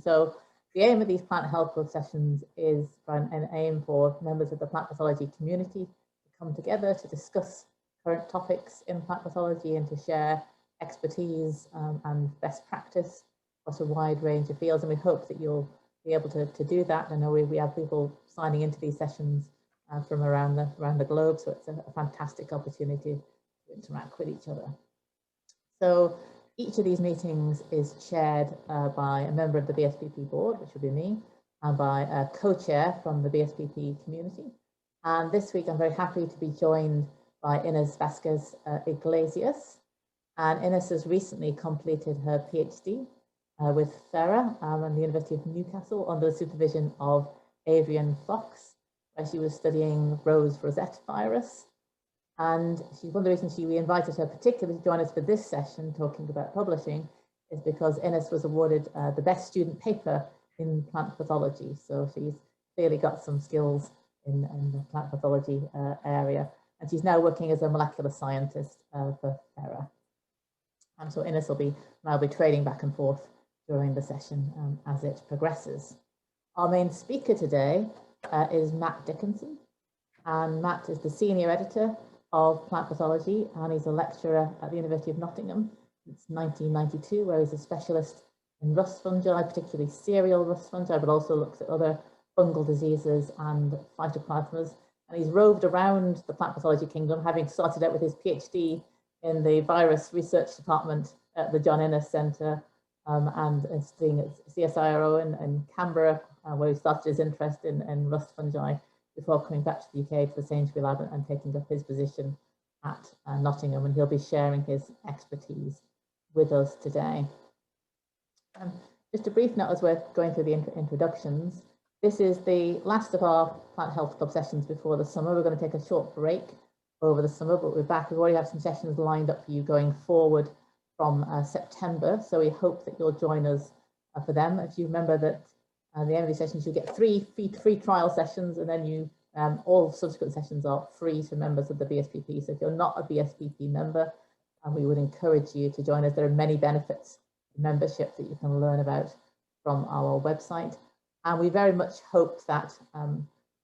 So the aim of these plant health club sessions is an aim for members of the plant pathology community to come together to discuss current topics in plant pathology and to share expertise and best practice across a wide range of fields. And we hope that you'll be able to do that. I know we have people signing into these sessions from around the globe, so it's a fantastic opportunity to interact with each other. So each of these meetings is chaired by a member of the BSPP board, which will be me, and by a co-chair from the BSPP community. And this week I'm very happy to be joined by Ines Vasquez Iglesias. And Ines has recently completed her PhD with FERA and the University of Newcastle under the supervision of Adrian Fox, where she was studying Rose rosette virus. And one of the reasons we invited her particularly to join us for this session, talking about publishing, is because Ines was awarded the best student paper in plant pathology. So she's clearly got some skills in the plant pathology area. And she's now working as a molecular scientist for FERA. And so Ines will now be trading back and forth during the session as it progresses. Our main speaker today is Matt Dickinson. And Matt is the senior editor of plant pathology, and he's a lecturer at the University of Nottingham since 1992, where he's a specialist in rust fungi, particularly cereal rust fungi, but also looks at other fungal diseases and phytoplasmas. And he's roved around the plant pathology kingdom, having started out with his PhD in the virus research department at the John Innes Centre and studying at CSIRO in Canberra, where he started his interest in rust fungi before coming back to the UK to the Sainsbury Lab and taking up his position at Nottingham, and he'll be sharing his expertise with us today. Just a brief note as we're going through the introductions. This is the last of our Plant Health Club sessions before the summer. We're going to take a short break over the summer, but we're back. We already have some sessions lined up for you going forward from September, so we hope that you'll join us for them. If you remember that at the end of these sessions, you get three free trial sessions, and then all subsequent sessions are free to members of the BSPP. So if you're not a BSPP member, we would encourage you to join us. There are many benefits to membership that you can learn about from our website. And we very much hope that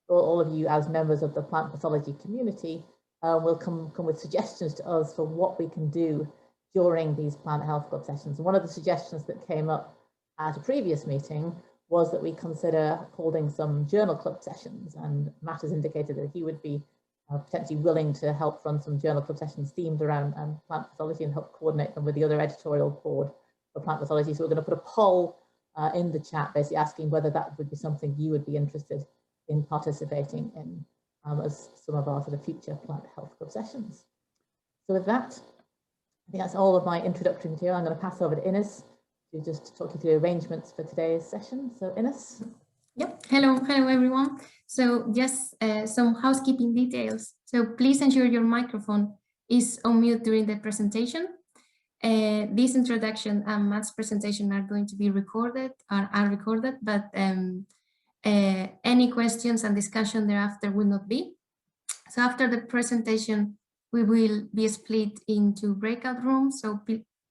all of you as members of the plant pathology community will come with suggestions to us for what we can do during these plant health club sessions. And one of the suggestions that came up at a previous meeting was that we consider holding some journal club sessions, and Matt has indicated that he would be potentially willing to help run some journal club sessions themed around plant pathology and help coordinate them with the other editorial board for plant pathology. So we're going to put a poll in the chat, basically asking whether that would be something you would be interested in participating in as some of our sort of future plant health club sessions. So with that, I think that's all of my introductory material. I'm going to pass over to Ines to just talk you through arrangements for today's session. So Ines. Yep. Hello everyone. So just some housekeeping details. So please ensure your microphone is on mute during the presentation. This introduction and Matt's presentation are going to be recorded, are recorded, but any questions and discussion thereafter will not be. So after the presentation, we will be split into breakout rooms. So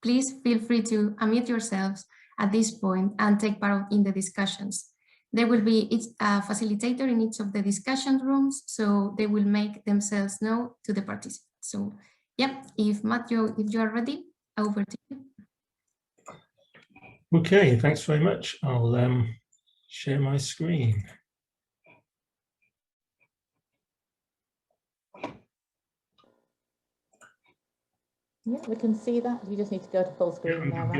please feel free to unmute yourselves at this point and take part in the discussions. There will be a facilitator in each of the discussion rooms, so they will make themselves known to the participants. So, yeah, if Matthew, if you are ready, over to you. Okay, thanks very much. I'll share my screen. Yeah, we can see that. You just need to go to full screen now.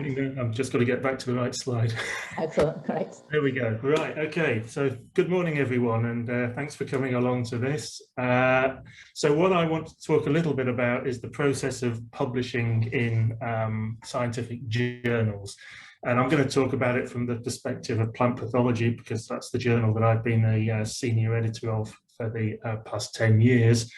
I've just got to get back to the right slide. Excellent, great. There we go. Right, okay. So good morning, everyone, and thanks for coming along to this. So what I want to talk a little bit about is the process of publishing in scientific journals. And I'm going to talk about it from the perspective of plant pathology, because that's the journal that I've been a senior editor of for the past 10 years.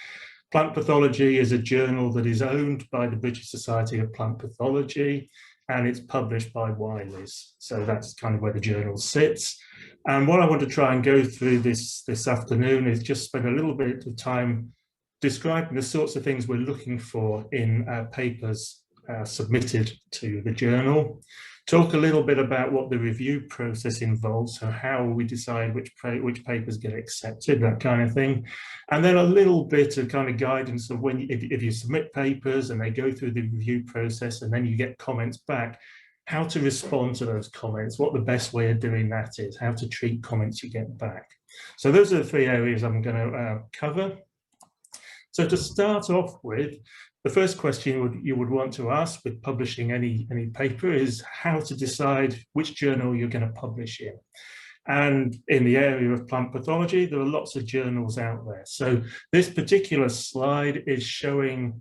Plant Pathology is a journal that is owned by the British Society of Plant Pathology, and it's published by Wiley's. So that's kind of where the journal sits. And what I want to try and go through this afternoon is just spend a little bit of time describing the sorts of things we're looking for in papers submitted to the journal. Talk a little bit about what the review process involves, so how we decide which papers get accepted, that kind of thing. And then a little bit of kind of guidance of when, if you submit papers and they go through the review process and then you get comments back, how to respond to those comments, what the best way of doing that is, how to treat comments you get back. So those are the three areas I'm going to cover. So to start off with, the first question you would want to ask with publishing any paper is how to decide which journal you're going to publish in. And in the area of plant pathology, there are lots of journals out there. So this particular slide is showing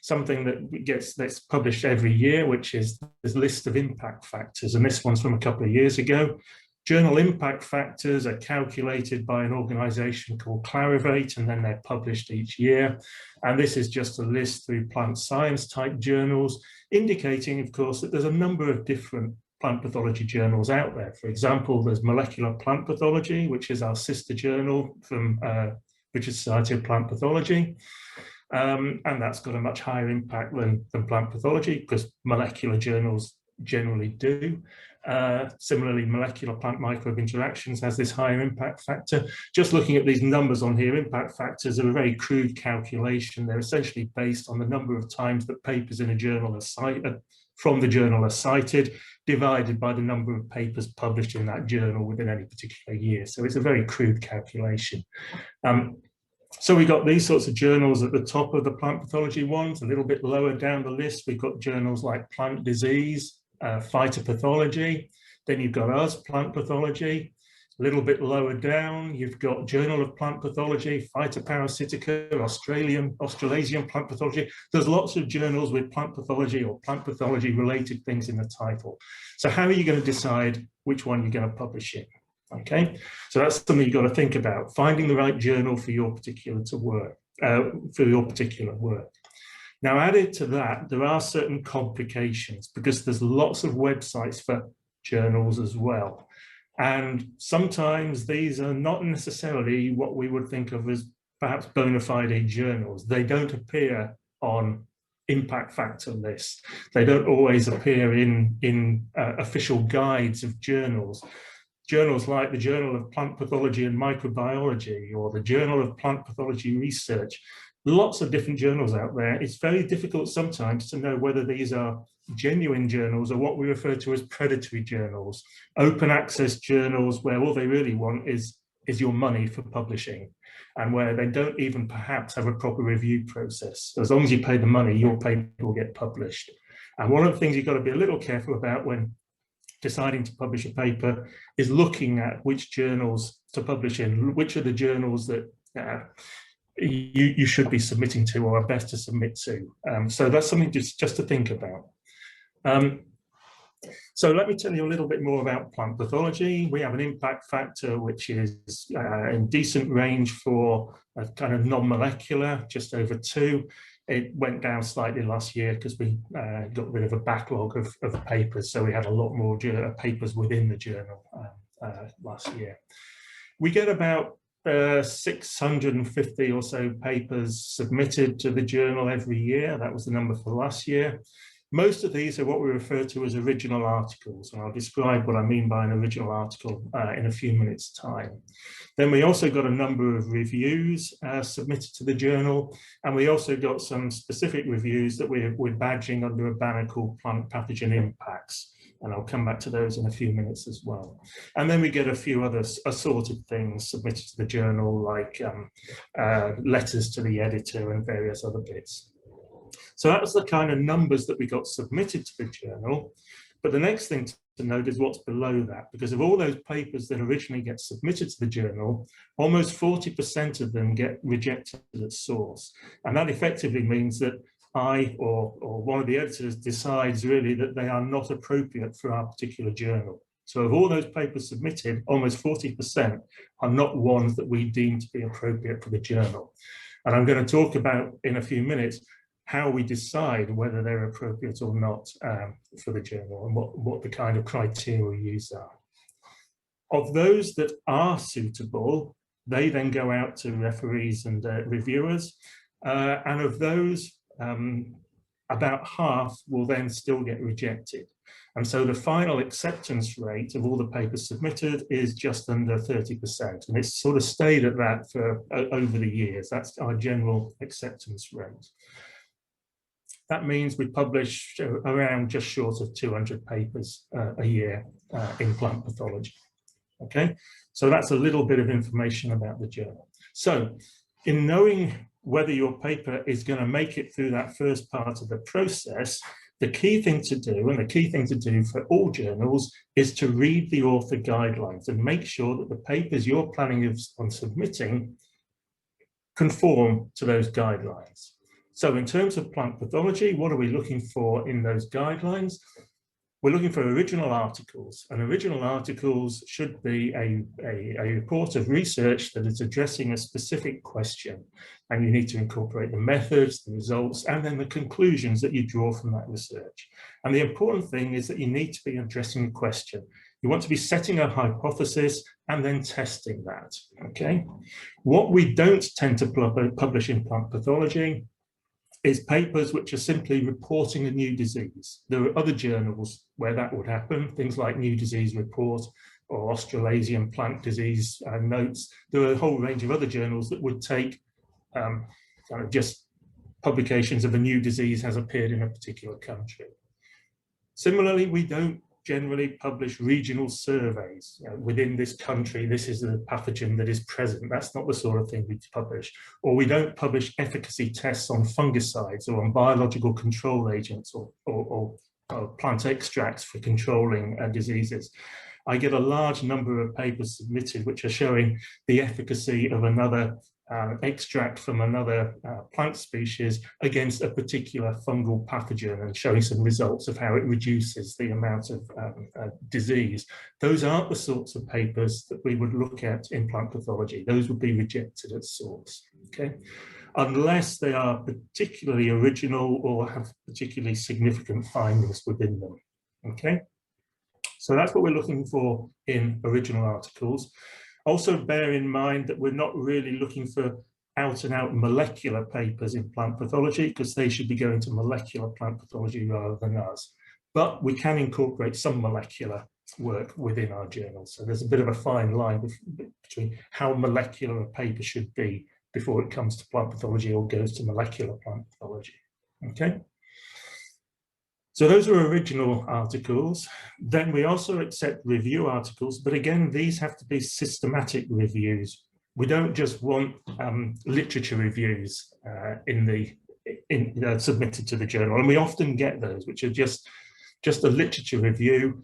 something that's published every year, which is this list of impact factors. And this one's from a couple of years ago. Journal impact factors are calculated by an organisation called Clarivate, and then they're published each year. And this is just a list through plant science type journals, indicating, of course, that there's a number of different plant pathology journals out there. For example, there's Molecular Plant Pathology, which is our sister journal from British Society of Plant Pathology. And that's got a much higher impact than plant pathology, because molecular journals generally do. Similarly, Molecular Plant Microbe Interactions has this higher impact factor. Just looking at these numbers on here, impact factors are a very crude calculation. They're essentially based on the number of times that papers in a journal are cited, from the journal are cited, divided by the number of papers published in that journal within any particular year. So it's a very crude calculation. So we got these sorts of journals at the top of the plant pathology ones. A little bit lower down the list, we've got journals like Plant Disease, Phytopathology. Then you've got us, Plant Pathology. A little bit lower down, you've got Journal of Plant Pathology, Phytoparasitica, Australasian Plant Pathology. There's lots of journals with plant pathology or plant pathology related things in the title. So how are you going to decide which one you're going to publish in? Okay, so that's something you've got to think about, finding the right journal for your particular work. Now, added to that, there are certain complications because there's lots of websites for journals as well. And sometimes these are not necessarily what we would think of as perhaps bona fide journals. They don't appear on impact factor lists. They don't always appear in official guides of journals. Journals like the Journal of Plant Pathology and Microbiology or the Journal of Plant Pathology Research. Lots of different journals out there. It's very difficult sometimes to know whether these are genuine journals or what we refer to as predatory journals, open access journals where all they really want is your money for publishing, and where they don't even perhaps have a proper review process. As long as you pay the money, your paper will get published. And one of the things you've got to be a little careful about when deciding to publish a paper is looking at which journals to publish in, which are the journals that you should be submitting to or are best to submit to. So that's something just to think about. So let me tell you a little bit more about plant pathology. We have an impact factor which is in decent range for a kind of non-molecular, just over 2. It went down slightly last year because we got rid of a backlog of papers, so we had a lot more papers within the journal last year. We get about 650 or so papers submitted to the journal every year. That was the number for last year. Most of these are what we refer to as original articles, and I'll describe what I mean by an original article in a few minutes' time. Then we also got a number of reviews submitted to the journal, and we also got some specific reviews that we're badging under a banner called Plant Pathogen Impacts, and I'll come back to those in a few minutes as well. And then we get a few other assorted things submitted to the journal, like letters to the editor and various other bits. So that was the kind of numbers that we got submitted to the journal. But the next thing to note is what's below that, because of all those papers that originally get submitted to the journal, almost 40% of them get rejected at source. And that effectively means that I or one of the editors decides really that they are not appropriate for our particular journal. So of all those papers submitted, almost 40% are not ones that we deem to be appropriate for the journal. And I'm going to talk about in a few minutes how we decide whether they're appropriate or not for the journal, and what the kind of criteria we use are. Of those that are suitable, they then go out to referees and reviewers. And of those, about half will then still get rejected. And so the final acceptance rate of all the papers submitted is just under 30%. And it's sort of stayed at that for over the years. That's our general acceptance rate. That means we publish around just short of 200 papers a year in plant pathology. Okay, so that's a little bit of information about the journal. So in knowing whether your paper is going to make it through that first part of the process, the key thing to do, and the key thing to do for all journals, is to read the author guidelines and make sure that the papers you're planning on submitting conform to those guidelines. So in terms of plant pathology, what are we looking for in those guidelines? We're looking for original articles, and original articles should be a report of research that is addressing a specific question, and you need to incorporate the methods, the results, and then the conclusions that you draw from that research. And the important thing is that you need to be addressing a question. You want to be setting a hypothesis and then testing that, okay? What we don't tend to publish in plant pathology is papers which are simply reporting a new disease. There are other journals where that would happen, things like New Disease Report or Australasian Plant Disease Notes. There are a whole range of other journals that would take kind of just publications of a new disease has appeared in a particular country. Similarly, we don't generally publish regional surveys. Within this country, this is the pathogen that is present. That's not the sort of thing we publish. Or we don't publish efficacy tests on fungicides or on biological control agents or plant extracts for controlling diseases. I get a large number of papers submitted which are showing the efficacy of another extract from another plant species against a particular fungal pathogen and showing some results of how it reduces the amount of disease. Those aren't the sorts of papers that we would look at in plant pathology. Those would be rejected at source, okay? Unless they are particularly original or have particularly significant findings within them, okay? So that's what we're looking for in original articles. Also bear in mind that we're not really looking for out and out molecular papers in plant pathology, because they should be going to molecular plant pathology rather than us. But we can incorporate some molecular work within our journals. So there's a bit of a fine line between how molecular a paper should be before it comes to plant pathology or goes to molecular plant pathology, okay? So those are original articles. Then we also accept review articles, but again, these have to be systematic reviews. We don't just want literature reviews submitted to the journal, and we often get those, which are just a literature review.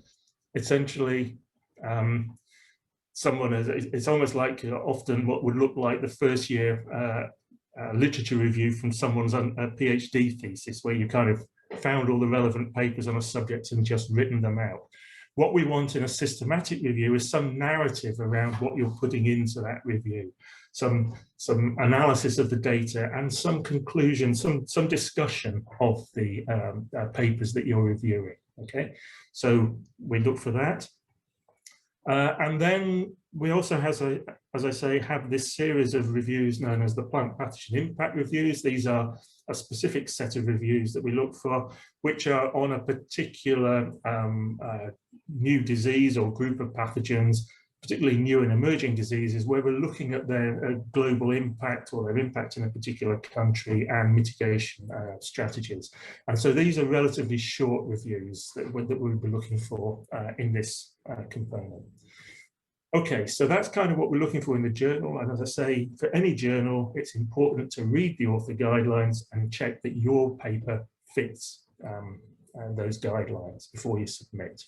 Essentially, it's almost like often what would look like the first year literature review from someone's PhD thesis, where you kind of found all the relevant papers on a subject and just written them out. What we want in a systematic review is some narrative around what you're putting into that review, some analysis of the data and some conclusion, some discussion of the papers that you're reviewing, okay? So we look for that. And then we also have, as I say, have this series of reviews known as the plant pathogen impact reviews. These are a specific set of reviews that we look for, which are on a particular new disease or group of pathogens, particularly new and emerging diseases, where we're looking at their global impact or their impact in a particular country and mitigation strategies. And so these are relatively short reviews that we'll be looking for in this component. Okay, so that's kind of what we're looking for in the journal. And as I say, for any journal, it's important to read the author guidelines and check that your paper fits those guidelines before you submit.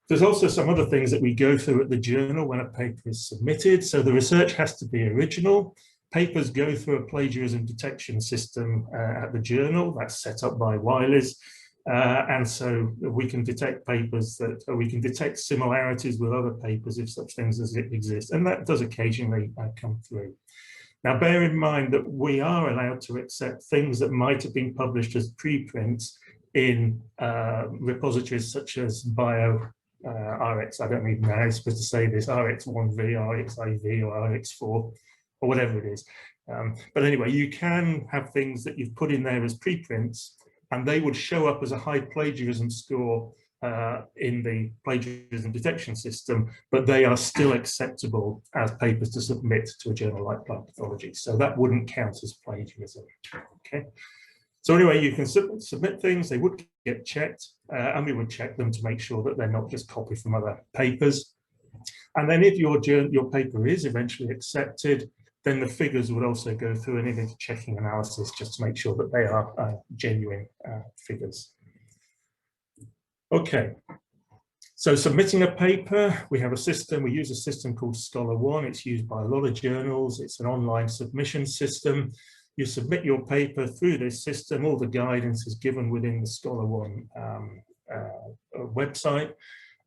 There's also some other things that we go through at the journal when a paper is submitted. So the research has to be original. Papers go through a plagiarism detection system at the journal that's set up by Wiley's. And so we can detect papers that we can detect similarities with other papers if such things as it exist, and that does occasionally come through. Now bear in mind that we are allowed to accept things that might have been published as preprints in repositories such as RX, I don't even know how I'm supposed to say this, RX1V, RXIV or RX4 or whatever it is. But anyway, you can have things that you've put in there as preprints, and they would show up as a high plagiarism score in the plagiarism detection system, but they are still acceptable as papers to submit to a journal like Plant Pathology. So that wouldn't count as plagiarism. Okay. So anyway, you can submit things, they would get checked, and we would check them to make sure that they're not just copied from other papers. And then if your paper is eventually accepted, then the figures would also go through an image checking analysis just to make sure that they are genuine figures. Okay, so submitting a paper, we have a system, we use a system called Scholar One. It's used by a lot of journals. It's an online submission system. You submit your paper through this system. All the guidance is given within the Scholar One website.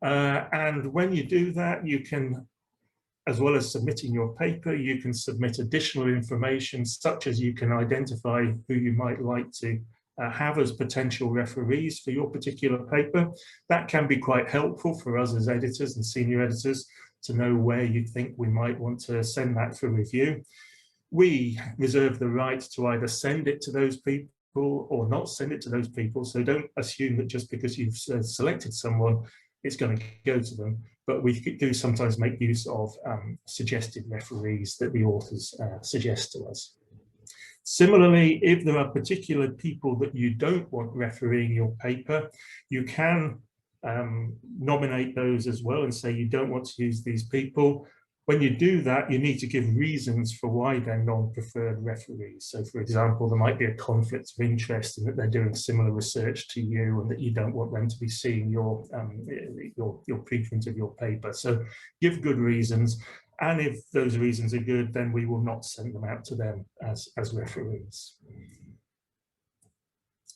And when you do that, you can, as well as submitting your paper, you can submit additional information, such as you can identify who you might like to have as potential referees for your particular paper. That can be quite helpful for us as editors and senior editors to know where you think we might want to send that for review. We reserve the right to either send it to those people or not send it to those people. So don't assume that just because you've selected someone, it's going to go to them. But we do sometimes make use of suggested referees that the authors suggest to us. Similarly, if there are particular people that you don't want refereeing your paper, you can nominate those as well and say you don't want to use these people. When you do that, you need to give reasons for why they're non-preferred referees. So, for example, there might be a conflict of interest in that they're doing similar research to you and that you don't want them to be seeing your preprint of your paper. So give good reasons. And if those reasons are good, then we will not send them out to them as referees.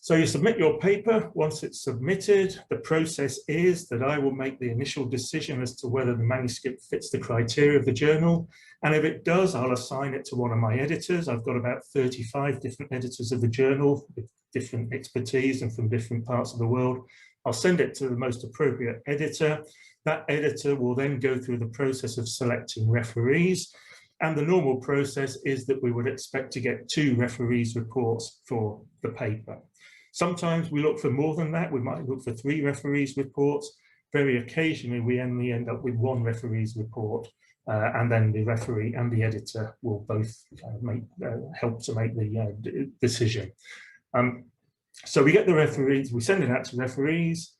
So you submit your paper. Once it's submitted, the process is that I will make the initial decision as to whether the manuscript fits the criteria of the journal. And if it does, I'll assign it to one of my editors. I've got about 35 different editors of the journal with different expertise and from different parts of the world. I'll send it to the most appropriate editor. That editor will then go through the process of selecting referees. And the normal process is that we would expect to get 2 referees' reports for the paper. Sometimes we look for more than that. We might look for 3 referees' reports. Very occasionally, we only end up with 1 referee's report, and then the referee and the editor will both help to make the decision. So we get the referees, we send it out to referees.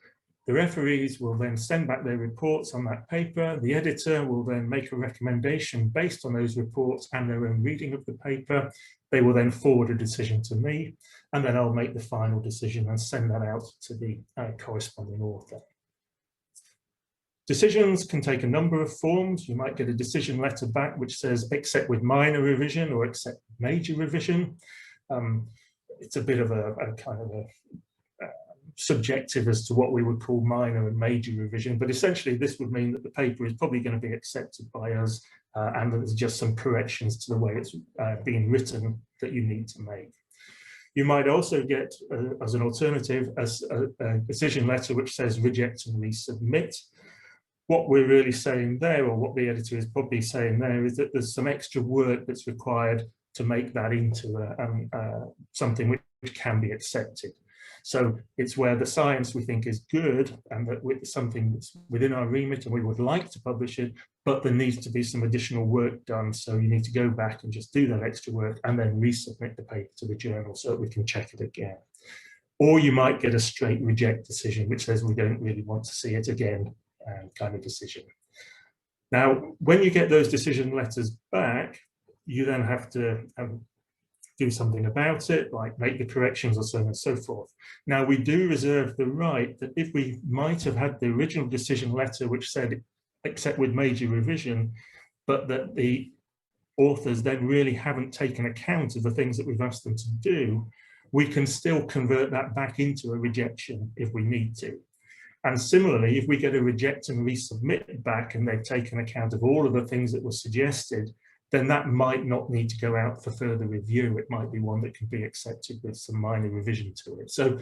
The referees will then send back their reports on that paper. The editor will then make a recommendation based on those reports and their own reading of the paper. They will then forward a decision to me, and then I'll make the final decision and send that out to the corresponding author. Decisions can take a number of forms. You might get a decision letter back which says accept with minor revision or accept major revision. It's a bit of a kind of a subjective as to what we would call minor and major revision, but essentially this would mean that the paper is probably going to be accepted by us and that there's just some corrections to the way it's being written that you need to make. You might also get, as an alternative, a decision letter which says reject and resubmit. What we're really saying there, or what the editor is probably saying there, is that there's some extra work that's required to make that into something which can be accepted. So it's where the science we think is good and that it's something that's within our remit and we would like to publish it, but there needs to be some additional work done. So you need to go back and just do that extra work and then resubmit the paper to the journal so that we can check it again. Or you might get a straight reject decision, which says we don't really want to see it again kind of decision. Now, when you get those decision letters back, you then have to do something about it, like make the corrections or so on and so forth. Now, we do reserve the right that if we might have had the original decision letter which said accept with major revision, but that the authors then really haven't taken account of the things that we've asked them to do, we can still convert that back into a rejection if we need to. And similarly, if we get a reject and resubmit back and they've taken account of all of the things that were suggested, then that might not need to go out for further review. It might be one that can be accepted with some minor revision to it. So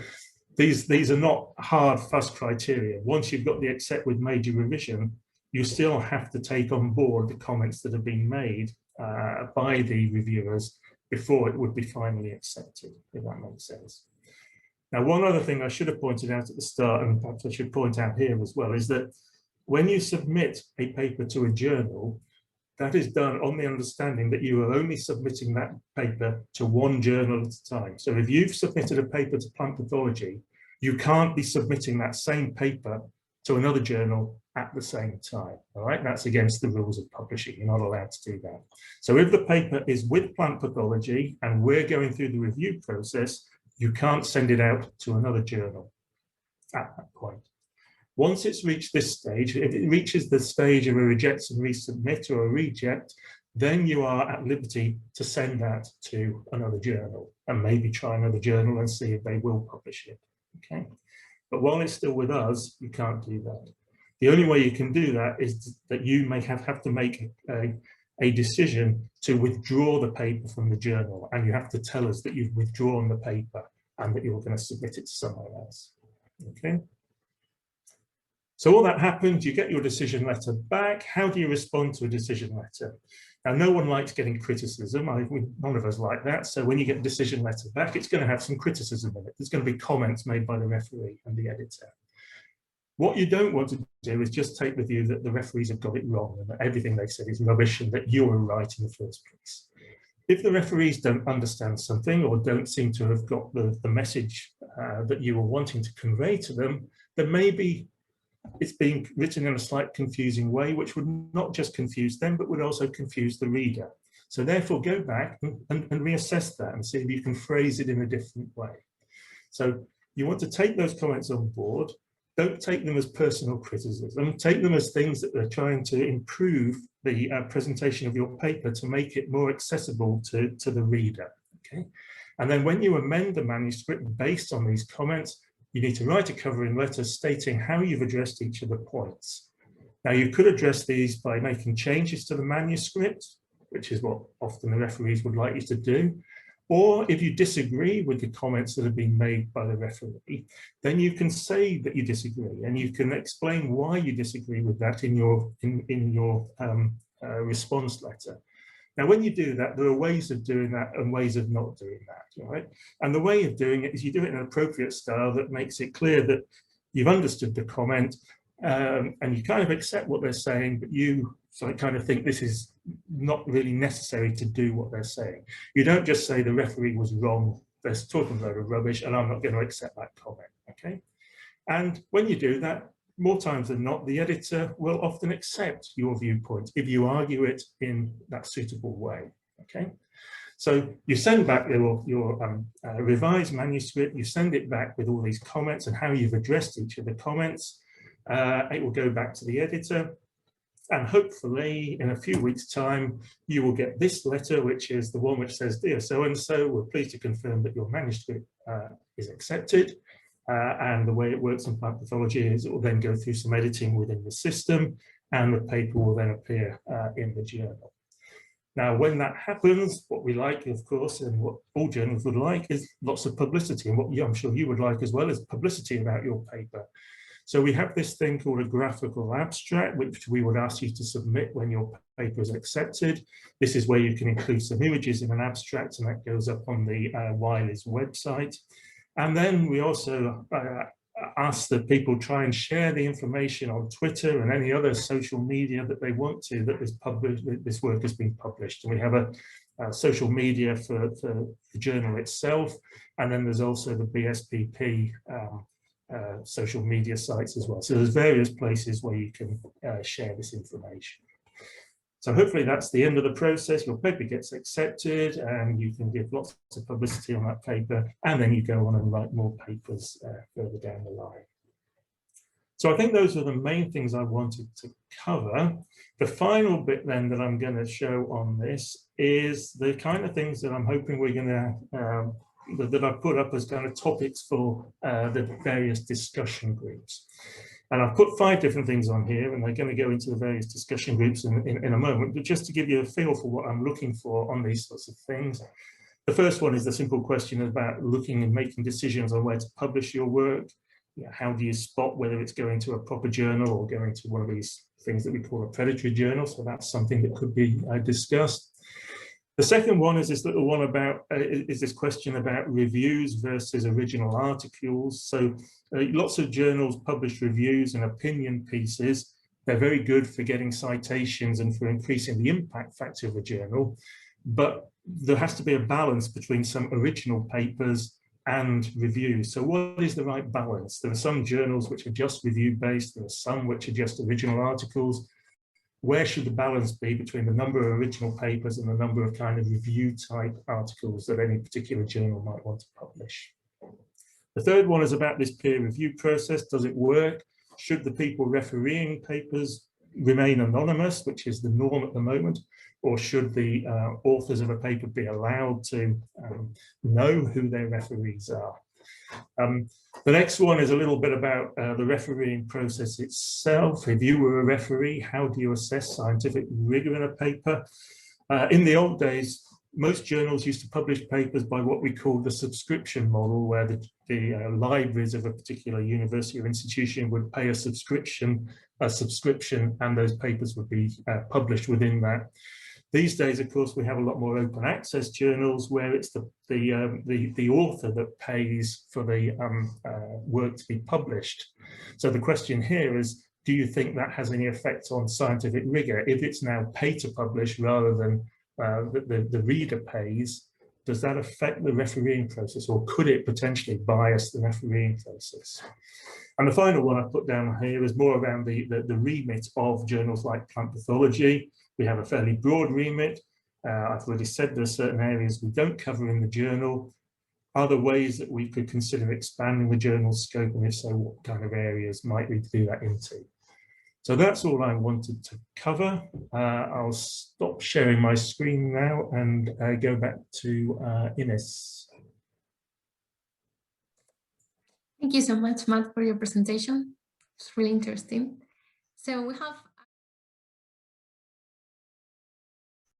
these are not hard, fuss criteria. Once you've got the accept with major revision, you still have to take on board the comments that have been made by the reviewers before it would be finally accepted, if that makes sense. Now, one other thing I should have pointed out at the start, and perhaps I should point out here as well, is that when you submit a paper to a journal, that is done on the understanding that you are only submitting that paper to one journal at a time. So if you've submitted a paper to Plant Pathology, you can't be submitting that same paper to another journal at the same time. All right, that's against the rules of publishing. You're not allowed to do that. So if the paper is with Plant Pathology and we're going through the review process, you can't send it out to another journal at that point. Once it's reached this stage, if it reaches the stage of a reject and resubmit or a reject, then you are at liberty to send that to another journal and maybe try another journal and see if they will publish it. Okay, but while it's still with us, you can't do that. The only way you can do that is that you may have to make a decision to withdraw the paper from the journal, and you have to tell us that you've withdrawn the paper and that you're going to submit it to somewhere else. Okay. So all that happens, you get your decision letter back. How do you respond to a decision letter? Now, no one likes getting criticism. None of us like that. So when you get a decision letter back, it's going to have some criticism in it. There's going to be comments made by the referee and the editor. What you don't want to do is just take the view that the referees have got it wrong and that everything they said is rubbish and that you were right in the first place. If the referees don't understand something or don't seem to have got the message that you were wanting to convey to them, then maybe it's being written in a slight confusing way, which would not just confuse them, but would also confuse the reader. So therefore, go back and reassess that and see if you can phrase it in a different way. So you want to take those comments on board. Don't take them as personal criticism. Take them as things that are trying to improve the presentation of your paper to make it more accessible to the reader. Okay, and then when you amend the manuscript based on these comments, you need to write a covering letter stating how you've addressed each of the points. Now, you could address these by making changes to the manuscript, which is what often the referees would like you to do. Or if you disagree with the comments that have been made by the referee, then you can say that you disagree and you can explain why you disagree with that in your response letter. Now, when you do that, there are ways of doing that and ways of not doing that, right? And the way of doing it is you do it in an appropriate style that makes it clear that you've understood the comment and you kind of accept what they're saying, but you kind of think this is not really necessary to do what they're saying. You don't just say the referee was wrong, they're talking a load of rubbish and I'm not going to accept that comment, okay? And when you do that, more times than not, the editor will often accept your viewpoint if you argue it in that suitable way, okay? So you send back your revised manuscript, you send it back with all these comments and how you've addressed each of the comments. It will go back to the editor, and hopefully in a few weeks' time, you will get this letter, which is the one which says, "Dear so-and-so, we're pleased to confirm that your manuscript is accepted." And the way it works in plant pathology is it will then go through some editing within the system and the paper will then appear in the journal. Now, when that happens, what we like, of course, and what all journals would like is lots of publicity, and what I'm sure you would like as well is publicity about your paper. So we have this thing called a graphical abstract, which we would ask you to submit when your paper is accepted. This is where you can include some images in an abstract, and that goes up on the Wiley's website. And then we also ask that people try and share the information on Twitter and any other social media that they want to, that this work has been published. And we have a social media for the journal itself. And then there's also the BSPP social media sites as well. So there's various places where you can share this information. So hopefully that's the end of the process. Your paper gets accepted and you can give lots of publicity on that paper, and then you go on and write more papers further down the line. So I think those are the main things I wanted to cover. The final bit then that I'm going to show on this is the kind of things that I'm hoping we're going to, that I've put up as kind of topics for the various discussion groups. And I've put 5 different things on here, and they're going to go into the various discussion groups in a moment, but just to give you a feel for what I'm looking for on these sorts of things. The first one is the simple question about looking and making decisions on where to publish your work. You know, how do you spot whether it's going to a proper journal or going to one of these things that we call a predatory journal? So that's something that could be discussed. The second one is this little one about, is this question about reviews versus original articles. So lots of journals publish reviews and opinion pieces. They're very good for getting citations and for increasing the impact factor of a journal, but there has to be a balance between some original papers and reviews. So what is the right balance? There are some journals which are just review based, there are some which are just original articles. Where should the balance be between the number of original papers and the number of kind of review type articles that any particular journal might want to publish? The third one is about this peer review process. Does it work? Should the people refereeing papers remain anonymous, which is the norm at the moment, or should the authors of a paper be allowed to know who their referees are? The next one is a little bit about the refereeing process itself. If you were a referee, how do you assess scientific rigor in a paper? In the old days, most journals used to publish papers by what we call the subscription model, where the libraries of a particular university or institution would pay a subscription, and those papers would be published within that. These days, of course, we have a lot more open access journals where it's the author that pays for the work to be published. So the question here is, do you think that has any effect on scientific rigor? If it's now pay to publish rather than the reader pays, does that affect the refereeing process, or could it potentially bias the refereeing process? And the final one I put down here is more around the remit of journals like Plant Pathology. We have a fairly broad remit. I've already said there are certain areas we don't cover in the journal. Are there ways that we could consider expanding the journal's scope, and if so, what kind of areas might we do that into? So that's all I wanted to cover. I'll stop sharing my screen now and go back to Ines. Thank you so much, Matt, for your presentation. It's really interesting. So we have